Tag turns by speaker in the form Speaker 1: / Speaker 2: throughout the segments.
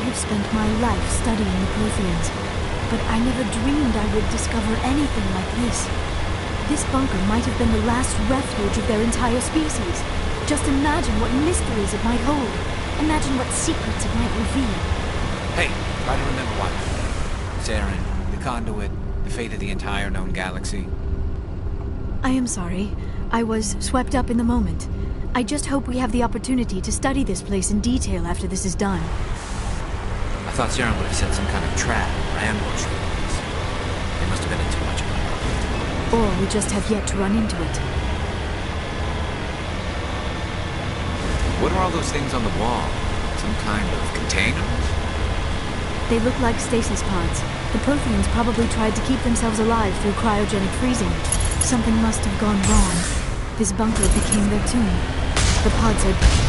Speaker 1: have spent my life studying the Protheans, but I never dreamed I would discover anything like this. This bunker might have been the last refuge of their entire species. Just imagine what mysteries it might hold. Imagine what secrets it might reveal.
Speaker 2: Hey, try to remember what? Saren, the conduit, the fate of the entire known galaxy.
Speaker 1: I am sorry. I was swept up in the moment. I just hope we have the opportunity to study this place in detail after this is done.
Speaker 2: I thought Saren would have set some kind of trap or ambush for us. They must have been in too much of it.
Speaker 1: Or we just have yet to run into it.
Speaker 2: What are all those things on the wall? Some kind of containers?
Speaker 1: They look like stasis pods. The Protheans probably tried to keep themselves alive through cryogenic freezing. Something must have gone wrong. This bunker became their tomb. The pods had...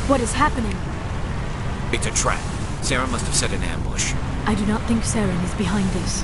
Speaker 1: What is happening?
Speaker 2: It's a trap. Saren must have set an ambush.
Speaker 1: I do not think Saren is behind this.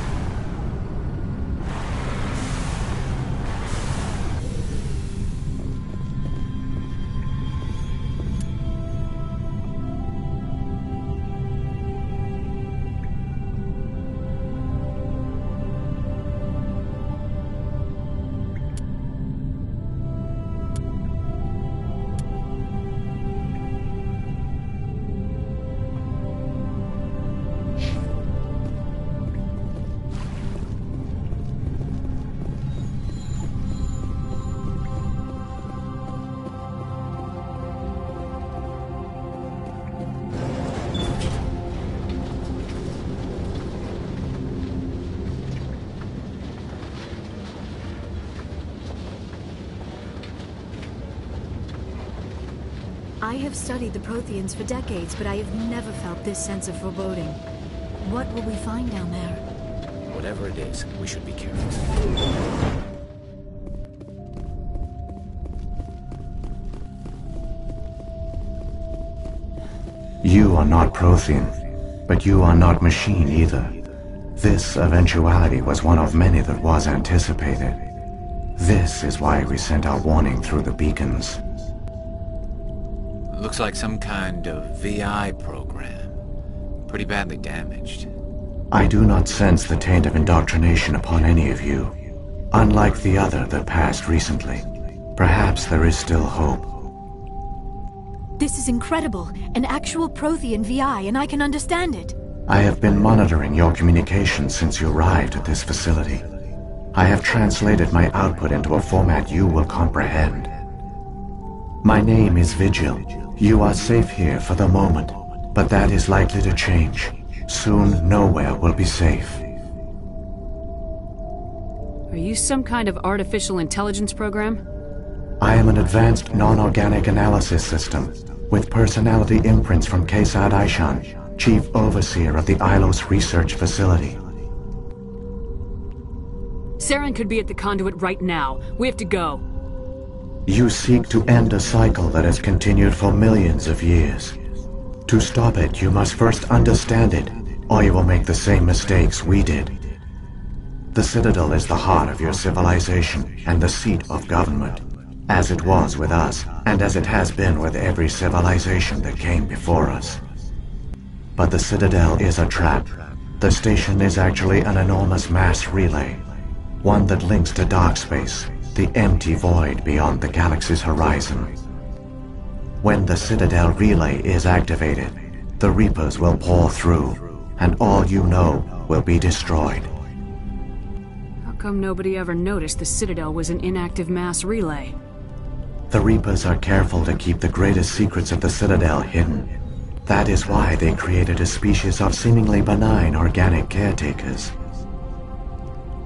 Speaker 1: I have studied the Protheans for decades, but I have never felt this sense of foreboding. What will we find down there?
Speaker 2: Whatever it is, we should be careful.
Speaker 3: You are not Prothean, but you are not machine either. This eventuality was one of many that was anticipated. This is why we sent our warning through the beacons.
Speaker 2: Looks like some kind of VI program. Pretty badly damaged.
Speaker 3: I do not sense the taint of indoctrination upon any of you. Unlike the other that passed recently. Perhaps there is still hope.
Speaker 1: This is incredible. An actual Prothean VI, and I can understand it.
Speaker 3: I have been monitoring your communications since you arrived at this facility. I have translated my output into a format you will comprehend. My name is Vigil. You are safe here for the moment, but that is likely to change. Soon, nowhere will be safe.
Speaker 4: Are you some kind of artificial intelligence program?
Speaker 3: I am an advanced non-organic analysis system, with personality imprints from Kesad Aishan, Chief Overseer of the Ilos Research Facility.
Speaker 4: Saren could be at the conduit right now. We have to go.
Speaker 3: You seek to end a cycle that has continued for millions of years. To stop it, you must first understand it, or you will make the same mistakes we did. The Citadel is the heart of your civilization and the seat of government, as it was with us, and as it has been with every civilization that came before us. But the Citadel is a trap. The station is actually an enormous mass relay, one that links to dark space, the empty void beyond the galaxy's horizon. When the Citadel relay is activated, the Reapers will pour through, and all you know will be destroyed.
Speaker 4: How come nobody ever noticed the Citadel was an inactive mass relay?
Speaker 3: The Reapers are careful to keep the greatest secrets of the Citadel hidden. That is why they created a species of seemingly benign organic caretakers.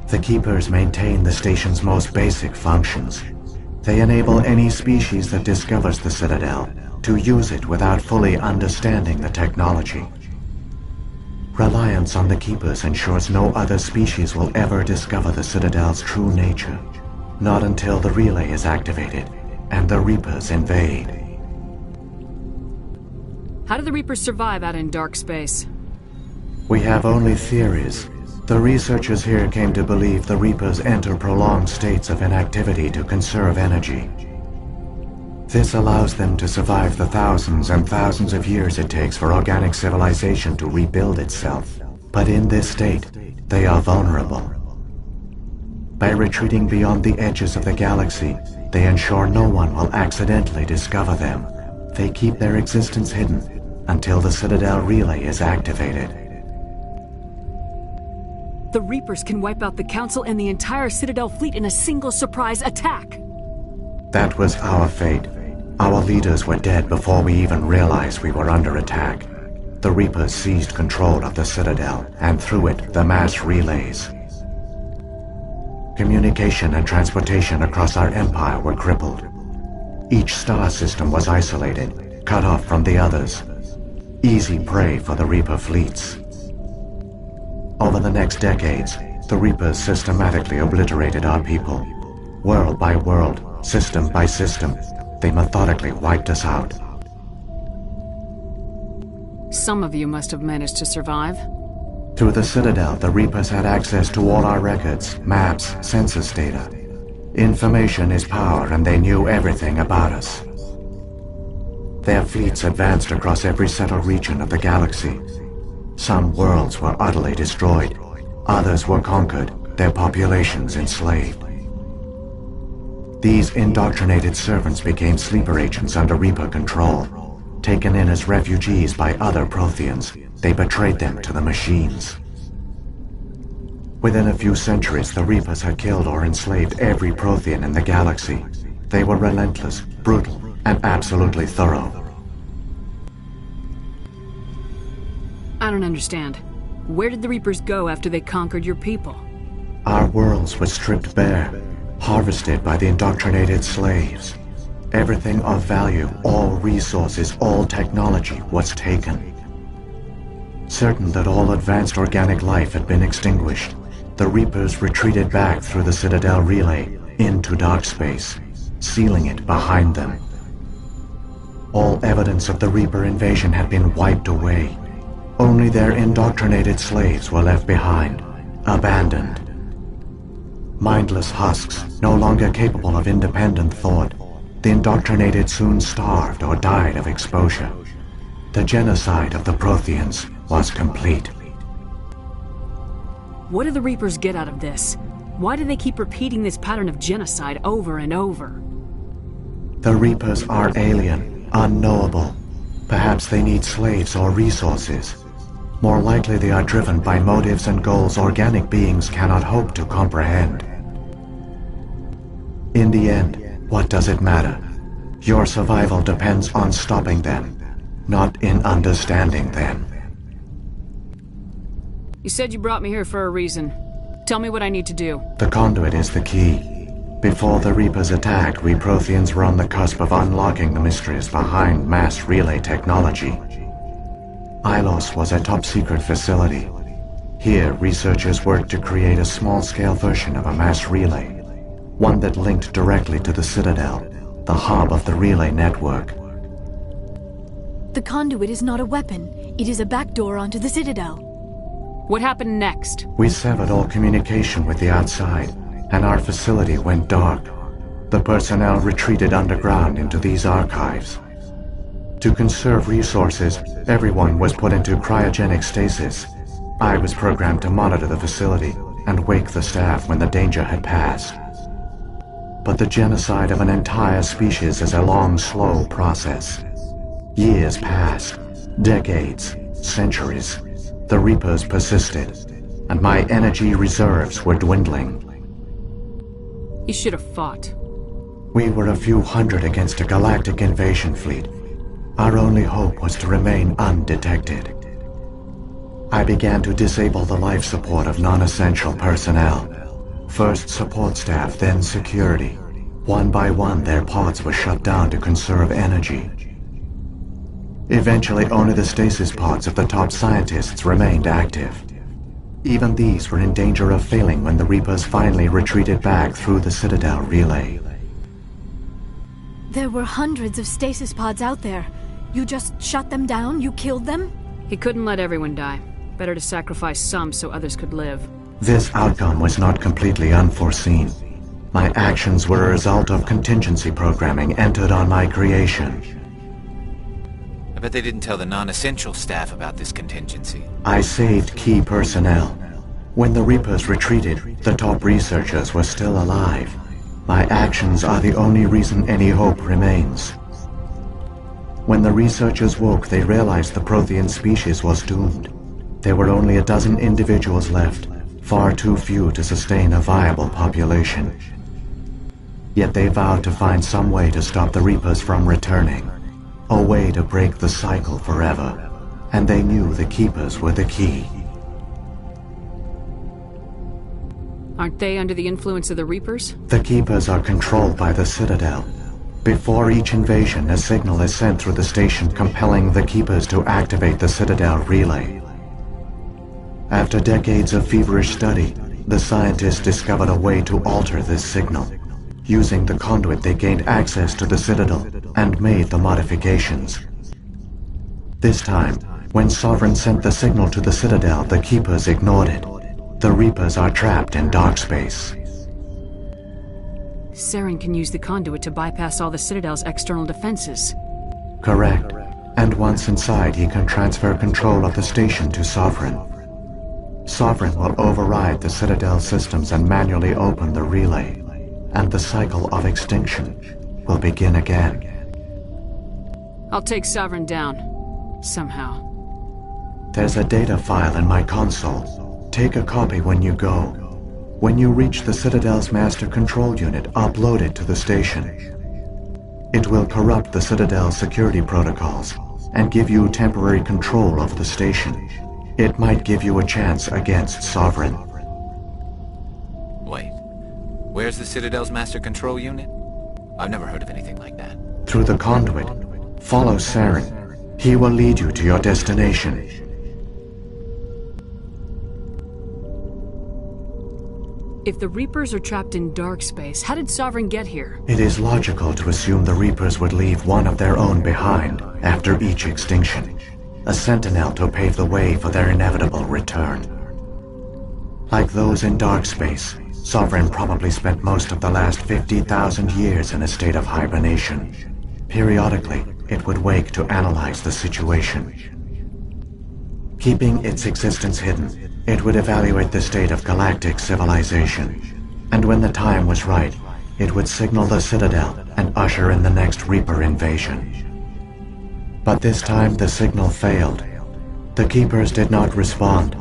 Speaker 3: The Keepers maintain the station's most basic functions. They enable any species that discovers the Citadel to use it without fully understanding the technology. Reliance on the Keepers ensures no other species will ever discover the Citadel's true nature. Not until the relay is activated and the Reapers invade.
Speaker 4: How do the Reapers survive out in dark space?
Speaker 3: We have only theories. The researchers here came to believe the Reapers enter prolonged states of inactivity to conserve energy. This allows them to survive the thousands and thousands of years it takes for organic civilization to rebuild itself. But in this state, they are vulnerable. By retreating beyond the edges of the galaxy, they ensure no one will accidentally discover them. They keep their existence hidden until the Citadel relay is activated.
Speaker 4: The Reapers can wipe out the Council and the entire Citadel fleet in a single surprise attack!
Speaker 3: That was our fate. Our leaders were dead before we even realized we were under attack. The Reapers seized control of the Citadel, and through it, the mass relays. Communication and transportation across our empire were crippled. Each star system was isolated, cut off from the others. Easy prey for the Reaper fleets. Over the next decades, the Reapers systematically obliterated our people. World by world, system by system, they methodically wiped us out.
Speaker 4: Some of you must have managed to survive.
Speaker 3: Through the Citadel, the Reapers had access to all our records, maps, census data. Information is power, and they knew everything about us. Their fleets advanced across every settled region of the galaxy. Some worlds were utterly destroyed. Others were conquered, their populations enslaved. These indoctrinated servants became sleeper agents under Reaper control. Taken in as refugees by other Protheans, they betrayed them to the machines. Within a few centuries, the Reapers had killed or enslaved every Prothean in the galaxy. They were relentless, brutal, and absolutely thorough.
Speaker 4: I don't understand. Where did the Reapers go after they conquered your people?
Speaker 3: Our worlds were stripped bare, harvested by the indoctrinated slaves. Everything of value, all resources, all technology was taken. Certain that all advanced organic life had been extinguished, the Reapers retreated back through the Citadel relay into dark space, sealing it behind them. All evidence of the Reaper invasion had been wiped away. Only their indoctrinated slaves were left behind, abandoned. Mindless husks, no longer capable of independent thought, the indoctrinated soon starved or died of exposure. The genocide of the Protheans was complete.
Speaker 4: What do the Reapers get out of this? Why do they keep repeating this pattern of genocide over and over?
Speaker 3: The Reapers are alien, unknowable. Perhaps they need slaves or resources. More likely they are driven by motives and goals organic beings cannot hope to comprehend. In the end, what does it matter? Your survival depends on stopping them, not in understanding them.
Speaker 4: You said you brought me here for a reason. Tell me what I need to do.
Speaker 3: The conduit is the key. Before the Reapers attacked, we Protheans were on the cusp of unlocking the mysteries behind mass relay technology. Ilos was a top-secret facility. Here, researchers worked to create a small-scale version of a mass relay, one that linked directly to the Citadel, the hub of the relay network.
Speaker 1: The conduit is not a weapon. It is a backdoor onto the Citadel.
Speaker 4: What happened next?
Speaker 3: We severed all communication with the outside, and our facility went dark. The personnel retreated underground into these archives. To conserve resources, everyone was put into cryogenic stasis. I was programmed to monitor the facility and wake the staff when the danger had passed. But the genocide of an entire species is a long, slow process. Years passed, decades, centuries. The Reapers persisted, and my energy reserves were dwindling.
Speaker 4: You should have fought.
Speaker 3: We were a few hundred against a galactic invasion fleet. Our only hope was to remain undetected. I began to disable the life support of non-essential personnel. First support staff, then security. One by one, their pods were shut down to conserve energy. Eventually, only the stasis pods of the top scientists remained active. Even these were in danger of failing when the Reapers finally retreated back through the Citadel relay.
Speaker 1: There were hundreds of stasis pods out there. You just shut them down? You killed them?
Speaker 4: He couldn't let everyone die. Better to sacrifice some so others could live.
Speaker 3: This outcome was not completely unforeseen. My actions were a result of contingency programming entered on my creation.
Speaker 2: I bet they didn't tell the non-essential staff about this contingency.
Speaker 3: I saved key personnel. When the Reapers retreated, the top researchers were still alive. My actions are the only reason any hope remains. When the researchers woke, they realized the Prothean species was doomed. There were only a dozen individuals left, far too few to sustain a viable population. Yet they vowed to find some way to stop the Reapers from returning. A way to break the cycle forever. And they knew the Keepers were the key.
Speaker 4: Aren't they under the influence of the Reapers?
Speaker 3: The Keepers are controlled by the Citadel. Before each invasion, a signal is sent through the station compelling the Keepers to activate the Citadel relay. After decades of feverish study, the scientists discovered a way to alter this signal. Using the conduit, they gained access to the Citadel and made the modifications. This time, when Sovereign sent the signal to the Citadel, the Keepers ignored it. The Reapers are trapped in dark space.
Speaker 4: Saren can use the conduit to bypass all the Citadel's external defenses.
Speaker 3: Correct. And once inside, he can transfer control of the station to Sovereign. Sovereign will override the Citadel systems and manually open the relay. And the cycle of extinction will begin again.
Speaker 4: I'll take Sovereign down. Somehow.
Speaker 3: There's a data file in my console. Take a copy when you go. When you reach the Citadel's master control unit, upload it to the station. It will corrupt the Citadel's security protocols and give you temporary control of the station. It might give you a chance against Sovereign.
Speaker 2: Wait. Where's the Citadel's master control unit? I've never heard of anything like that.
Speaker 3: Through the conduit. Follow Saren. He will lead you to your destination.
Speaker 4: If the Reapers are trapped in dark space, how did Sovereign get here?
Speaker 3: It is logical to assume the Reapers would leave one of their own behind after each extinction. A sentinel to pave the way for their inevitable return. Like those in dark space, Sovereign probably spent most of the last 50,000 years in a state of hibernation. Periodically, it would wake to analyze the situation. Keeping its existence hidden, it would evaluate the state of galactic civilization. And when the time was right, it would signal the Citadel and usher in the next Reaper invasion. But this time the signal failed. The Keepers did not respond.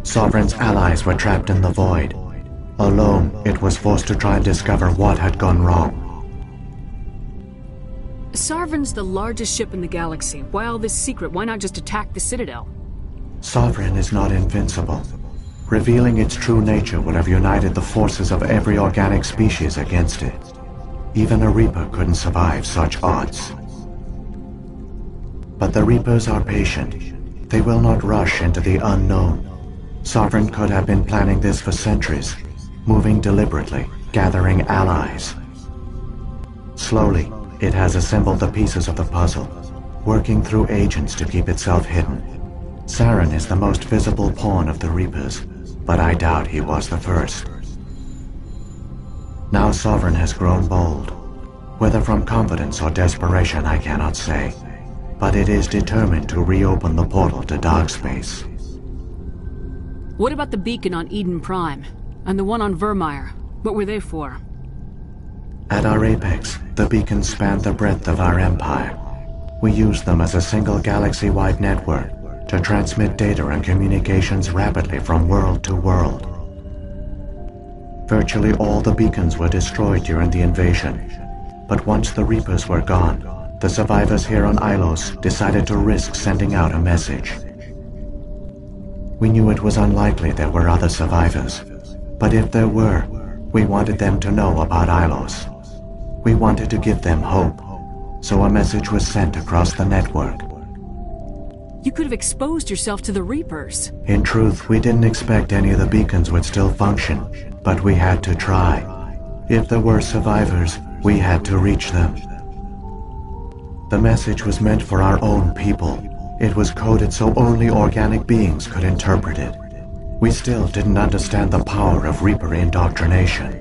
Speaker 3: Sovereign's allies were trapped in the void. Alone, it was forced to try and discover what had gone wrong.
Speaker 4: Sovereign's the largest ship in the galaxy. Why all this secret? Why not just attack the Citadel?
Speaker 3: Sovereign is not invincible. Revealing its true nature would have united the forces of every organic species against it. Even a Reaper couldn't survive such odds. But the Reapers are patient. They will not rush into the unknown. Sovereign could have been planning this for centuries, moving deliberately, gathering allies. Slowly, it has assembled the pieces of the puzzle, working through agents to keep itself hidden. Saren is the most visible pawn of the Reapers, but I doubt he was the first. Now Sovereign has grown bold. Whether from confidence or desperation, I cannot say. But it is determined to reopen the portal to dark space.
Speaker 4: What about the beacon on Eden Prime? And the one on Vermeer? What were they for?
Speaker 3: At our apex, the beacons spanned the breadth of our empire. We used them as a single galaxy-wide network to transmit data and communications rapidly from world to world. Virtually all the beacons were destroyed during the invasion. But once the Reapers were gone, the survivors here on Ilos decided to risk sending out a message. We knew it was unlikely there were other survivors, but if there were, we wanted them to know about Ilos. We wanted to give them hope, so a message was sent across the network.
Speaker 4: You could have exposed yourself to the Reapers.
Speaker 3: In truth, we didn't expect any of the beacons would still function, but we had to try. If there were survivors, we had to reach them. The message was meant for our own people. It was coded so only organic beings could interpret it. We still didn't understand the power of Reaper indoctrination.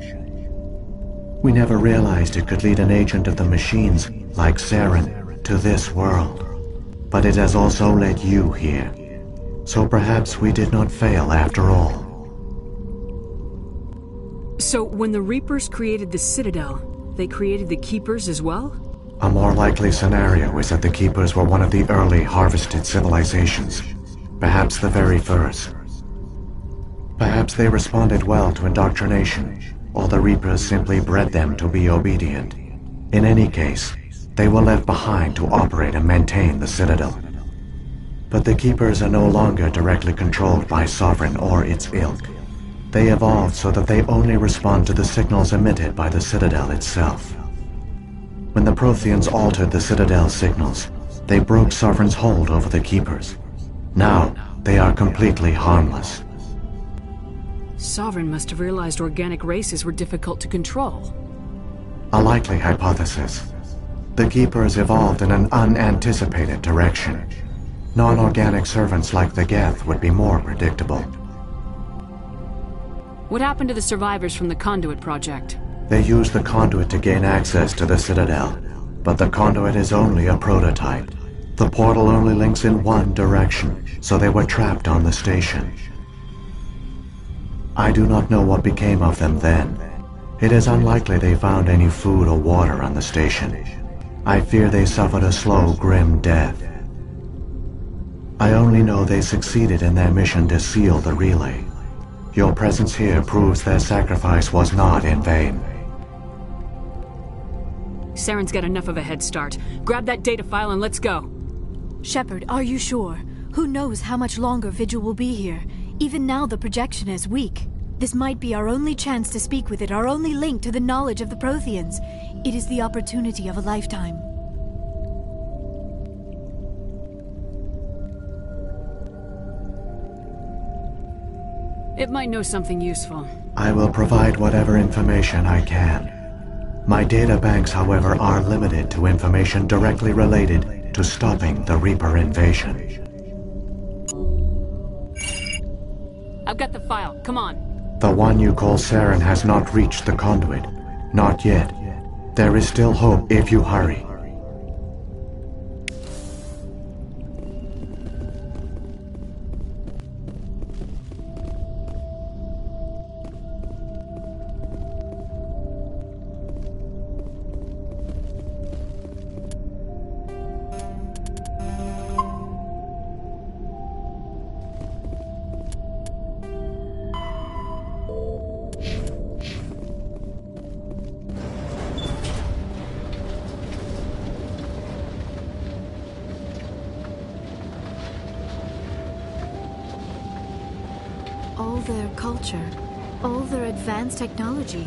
Speaker 3: We never realized it could lead an agent of the machines, like Saren, to this world. But it has also led you here. So perhaps we did not fail after all.
Speaker 4: So when the Reapers created the Citadel, they created the Keepers as well?
Speaker 3: A more likely scenario is that the Keepers were one of the early harvested civilizations. Perhaps the very first. Perhaps they responded well to indoctrination, or the Reapers simply bred them to be obedient. In any case, they were left behind to operate and maintain the Citadel. But the Keepers are no longer directly controlled by Sovereign or its ilk. They evolved so that they only respond to the signals emitted by the Citadel itself. When the Protheans altered the Citadel's signals, they broke Sovereign's hold over the Keepers. Now, they are completely harmless.
Speaker 4: Sovereign must have realized organic races were difficult to control.
Speaker 3: A likely hypothesis. The Keepers evolved in an unanticipated direction. Non-organic servants like the Geth would be more predictable.
Speaker 4: What happened to the survivors from the Conduit project?
Speaker 3: They used the conduit to gain access to the Citadel, but the conduit is only a prototype. The portal only links in one direction, so they were trapped on the station. I do not know what became of them then. It is unlikely they found any food or water on the station. I fear they suffered a slow, grim death. I only know they succeeded in their mission to seal the relay. Your presence here proves their sacrifice was not in vain.
Speaker 4: Saren's got enough of a head start. Grab that data file and let's go.
Speaker 1: Shepard, are you sure? Who knows how much longer Vigil will be here? Even now the projection is weak. This might be our only chance to speak with it, our only link to the knowledge of the Protheans. It is the opportunity of a lifetime.
Speaker 4: It might know something useful.
Speaker 3: I will provide whatever information I can. My data banks, however, are limited to information directly related to stopping the Reaper invasion.
Speaker 4: I've got the file. Come on.
Speaker 3: The one you call Saren has not reached the conduit. Not yet. There is still hope if you hurry.
Speaker 1: All their culture, all their advanced technology,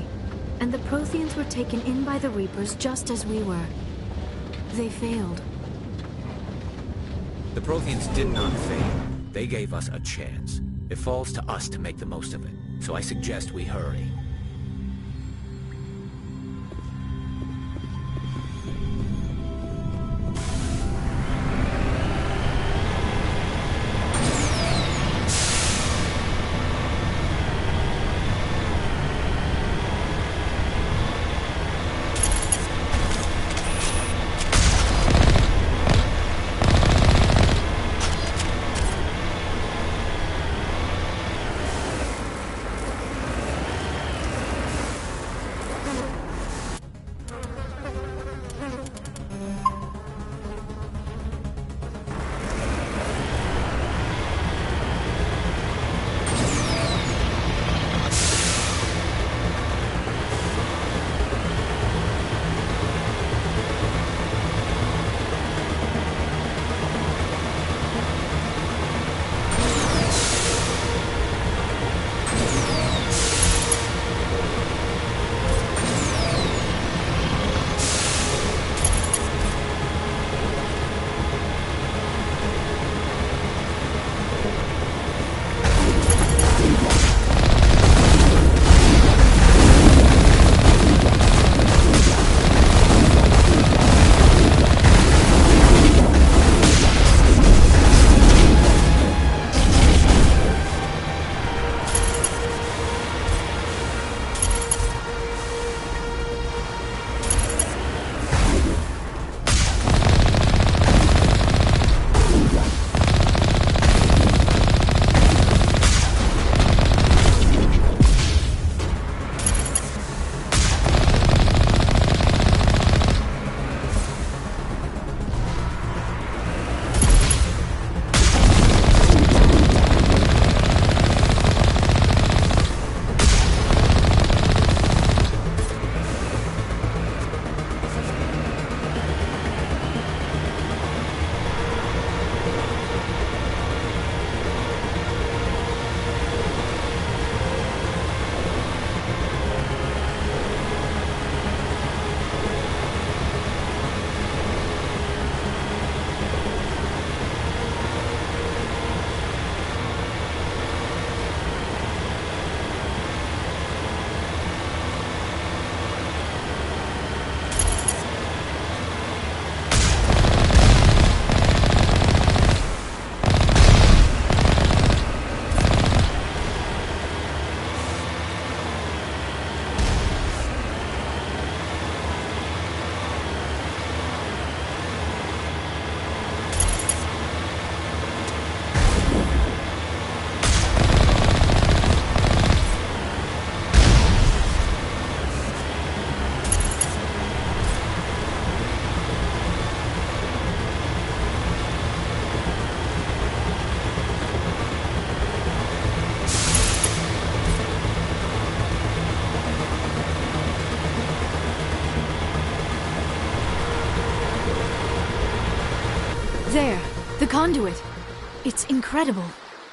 Speaker 1: and the Protheans were taken in by the Reapers just as we were. They failed.
Speaker 2: The Protheans did not fail. They gave us a chance. It falls to us to make the most of it. So I suggest we hurry.
Speaker 1: There, the conduit. It's incredible.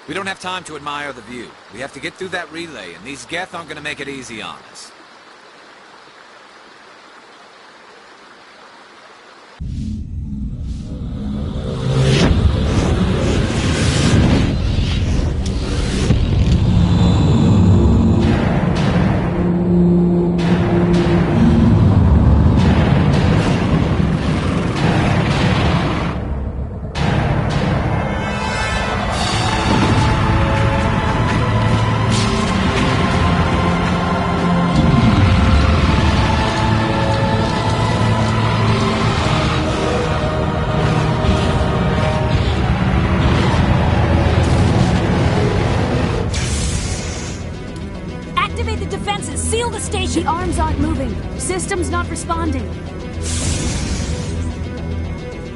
Speaker 2: We don't have time to admire the view. We have to get through that relay, and these Geth aren't gonna make it easy on us.
Speaker 1: Seal the station! The arms aren't moving. System's not responding.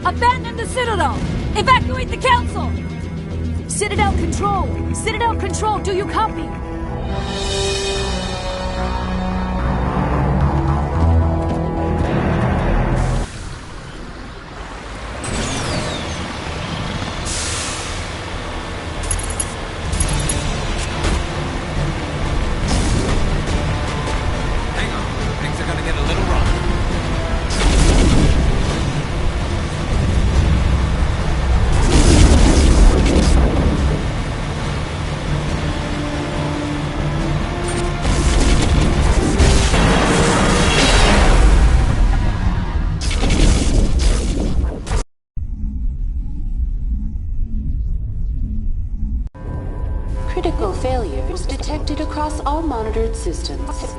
Speaker 5: Abandon the Citadel! Evacuate the Council!
Speaker 1: Citadel Control! Citadel Control, do you copy?
Speaker 6: Critical failures detected across all monitored systems.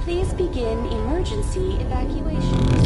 Speaker 6: Please begin emergency evacuation.